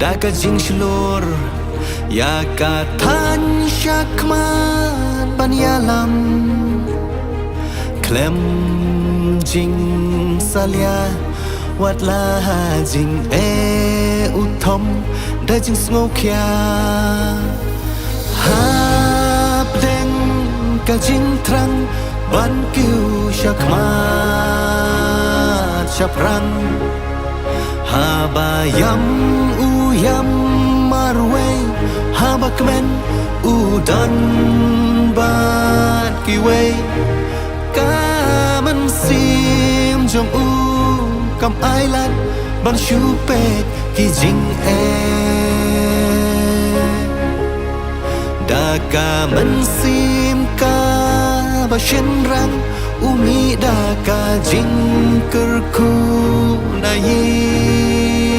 Daga jing shlur ya katan syakman banyalam klem jing salia wat la jing uthom da jing sngokya ha deng ka jing trang ban kiu syakman syapran Habayam uyam marwe habakmen udan bat kiwe kaman sim jong u kam ailan ban shu pek ki jing da kaman sim ka ba shin rang umi da ka jing kerku na ying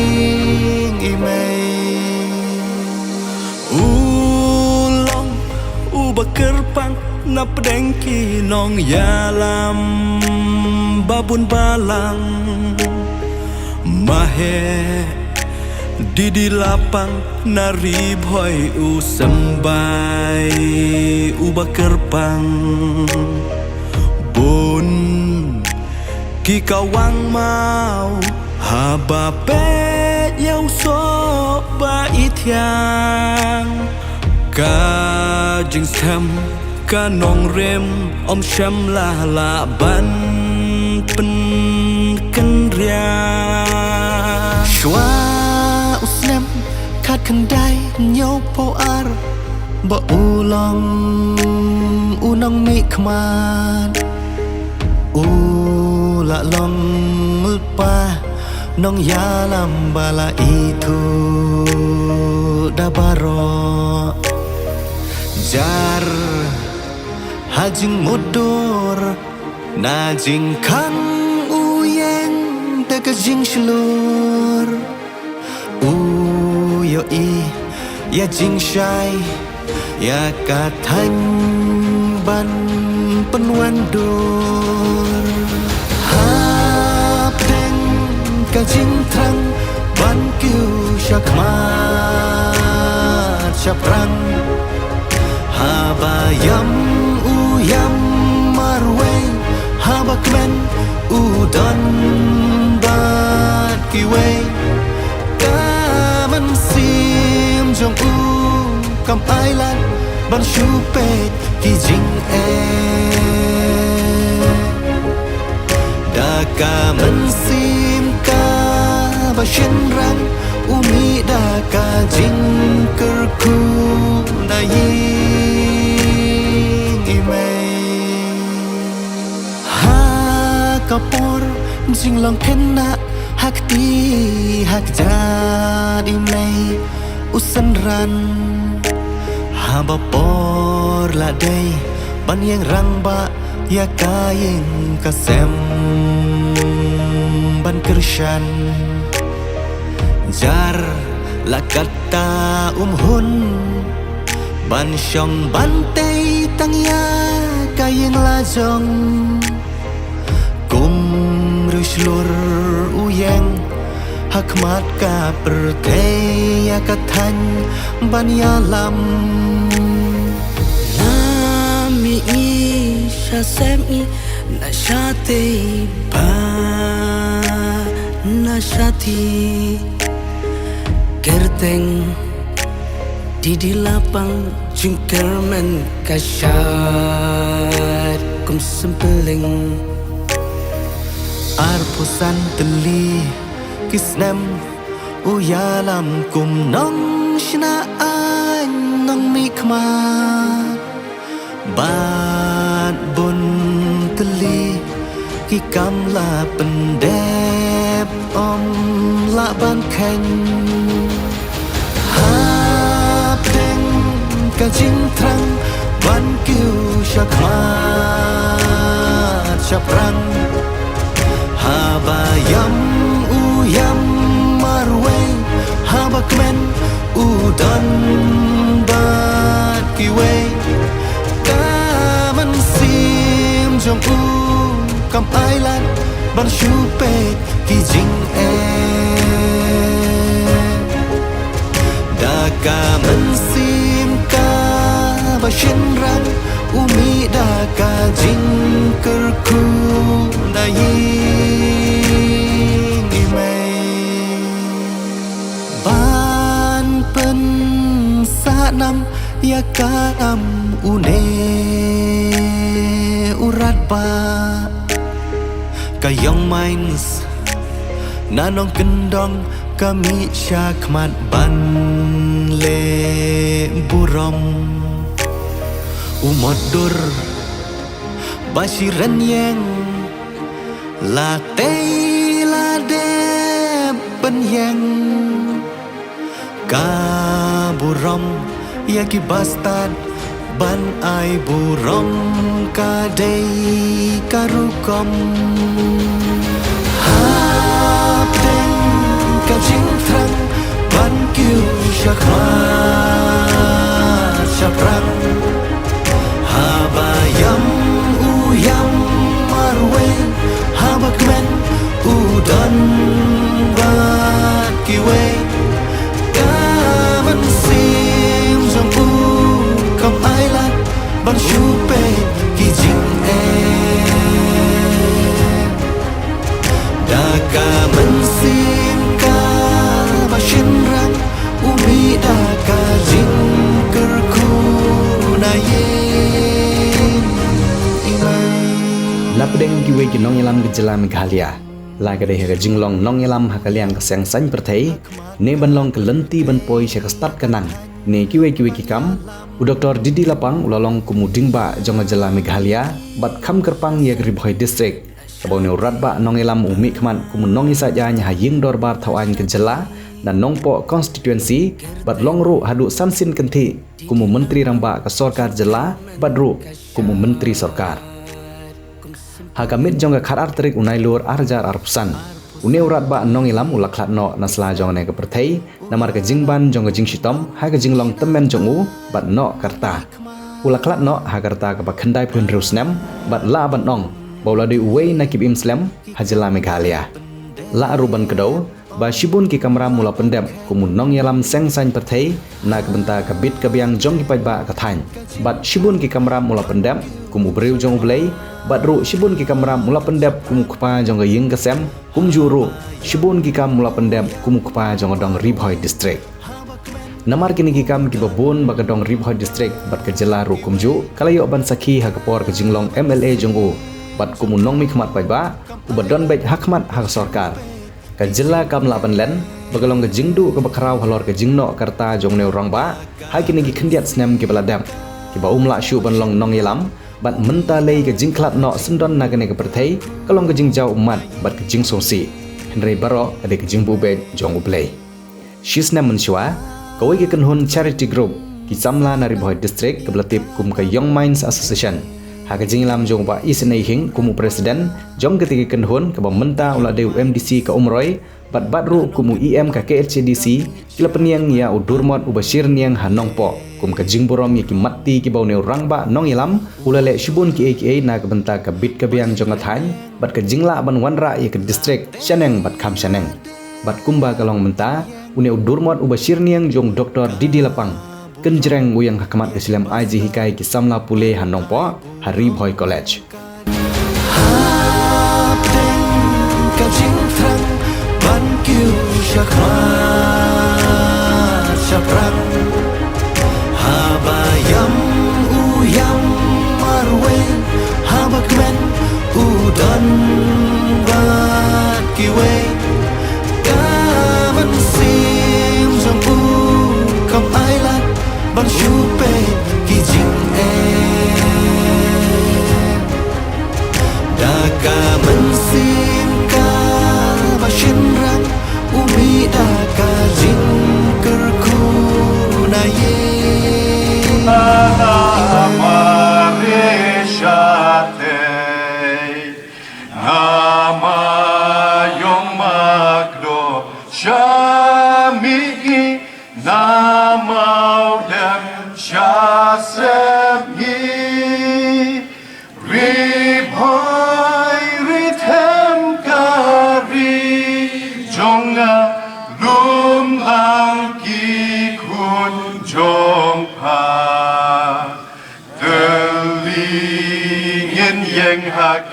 imei ulong ubakerpang na pedengki nong yalam babun balang mahe di lapang nari boy usambai ubakerpang bun ki kawang mau haba pet yau so ba ithyang ka jing sam ka nong rem om sham la ban pen kan ria shwa usnem khat kan dai nyau po ar ba ulong unong mi khman la long pa nong yalam bala itu dabaro jar hajing mudur na jing kang uyeng daga jing shlur yo I ya jing shai ya katang ban penwan dur hap deng ka jing trang ban kiu syakmat syaprang habayam uyam marwe habakmen udan bat kiwe kaman sim jong u kam ailan ban shu pek ki jing da kaman sim ka ba shin rang umi da ka jing kerku na ying imei ha kapor jing long kena hak ti hak jad imei usan ran haba por la day ban yang rang ba ya kayeng kasem ban kershan jar la kata hun ban shong ban tei tang ya kayeng la jong kum rushlur uyeng hakmat ka pertei akatan ban yalam nami isha semi na shate ba na shati kerteng di lapang jingkermen kasyat kum sempeling arpusan teli kisnem uyalam kum nong shnaan nong mikma bat bun teli ki kam la pendep om la ban khen hap deng ka jing trang ban kiu syakmat syaprang habayam uyam marwe habakmen udan bat kiwe kaman sim jong u kam ailan ban shu pek ki jing Daka mensimka Bashenrang Umi daka jingkerku Daying imay Ban pen sanam Yakanam une Urat ba Kayong minds Nanong kendong kami syakmat ban le burom Umodur Bashiran yang Latei lade penyang Kaburom Yaki bastad Ban ai burom Kadei karukom Hapdeng Kajing trang Ban kiu syakmat Syaprang Habayam uyam marwe Habakmen udan bat kiwe Kaman sim jong u kam ailat Ban syupe kijing Daka mensim ka Bashenrang Umi daka jingkerku Naying imay Lapdeng kiwe ki nong yalam gejala Meghalaya la gade he jinglong nong yalam hakalian keseng san perthai ne banlong kelenti ban poi se start kanang ne kiwe ki kam u Dr. Didi Lapang ulalong kumuding ba jong jala Meghalaya bat kham kerpang ye Ribhoi district abau ne urat ba nong yalam umi khman kumun nong isa ja nya haying dorbar thawan gejala dan nongpo constituency bat longru hadu sansin kenti kumu menteri ramba ke sorkar jela badru kumu menteri sorkar hagamit jonga kharar terik unailur arjar arpusan une urat ba nong ilam ulaklatno nasla jonga ne ke perthai namar ke jingban jonga jingsitom haga jinglong temen jongu bat no karta ulaklatno hagarta ke bakhandai pun rusnam bat la bat nong baula de uwei nakib imslam hajela Meghalaya la aruban kedau ba shibun ki kamera mula pendem kumun nong yalam seng san perthai na kebenta kabit kabiang jong ki ba kathan bat shibun ki kamera mula pendem kumu breu jong blai bat ru shibun ki kamera mula pendem kumu kpa jong ying kesem kum juru shibun ki kam mula pendem kumu kpa jong dong Ribhoi district namar kini ki kam ki babun ba dong Ribhoi district bat kejela ru kumju kalayo ban sakhi hakapor ke jinglong MLA jongu bat kumun nong mi khmat ba ubadon bet hakmat hak sorkar kajela kam laban len bagalong ke jingdu ke bakrau halor ke jingno karta jongne orang ba hai kini ki khendiat snem ke baladam ki ba umla shu banlong nong yalam bat menta lei ke jingklat no sendon nagane ke perthai kalong ke jingjau umat bat ke jing sosi henry baro ade ke jingbu be jong ublei shisna menshwa kawai ke kenhun charity group ki samla na Ribhoi district ke belatip kum ke Young Minds Association haga jinglam jong ba isnei hing kumu presiden jong ketika kenhun ke menta ula de MDC ke umroi bat badru kumu IM ka KHCDC kila peniang ya udurmot ubashir niang hanongpo kum ke jingborom ya ki matti ki baune orang ba nong ilam ulale shibun ki AKA na ke benta ke bit ke biang jong athany bat ke jingla ban wanra ya ke district shaneng bat kham shaneng bat kumba kalong menta une udurmot ubashir niang jong Dr. Didi Lapang kenjreng uyang hakamat Islam IG hikai ki samla pule hanongpo Ribhoi college Hapdeng kajing trang Ban kiu syakmat Syaprang Habayam uyam marwe Habakmen udan bat kiwe Kaman sim jong u kam ailat Ban syupe kijing Daka mensimka Bashenrang Umi daka jingkerku Naying Marishate Nama Yong Magdo Shami Nama Dem Shasemi Ribhoi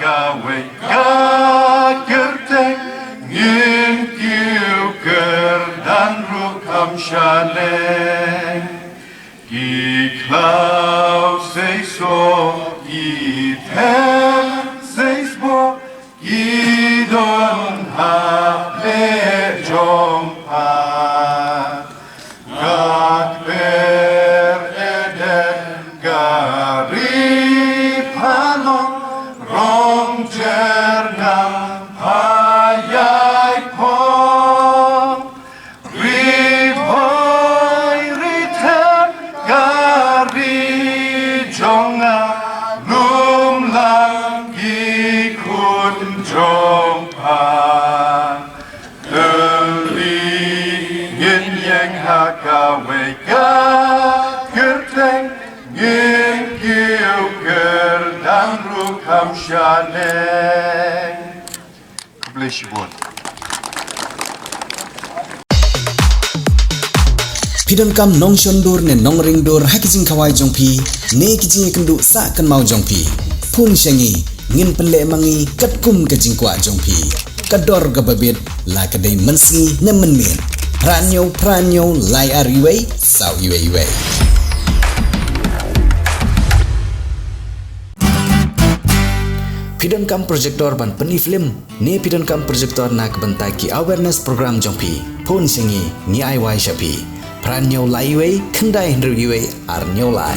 gawe ga gerteng ngin kiu ger dan rukam shaleng Giklau seiso iten seisbo Gidon haple jompa Gak ber eden gari palong Rong jernam hayai pong Riboy riten gari jonga Lum langgi kun jompa Ngin yang hakawe ga gerteng Ngin kiu ger dan rukam shaleng Bless you, Lord. Pidon kam nong shondur ne nong ringdur hakijing kawai jongpi ne kijing kendu sa kan mau jongpi pun shangi ngin pele mangi katkum kajing kwa jongpi kador gababit la kadai mensi ne menmin pranyo lai ariwei sau iwei Pidon kam projector ban peni film ne pidon kam projector nak bentai ki awareness program jongpi pun shangi ni ai wai shapi pranyo lai wei kendai hendru iwei arnyo lai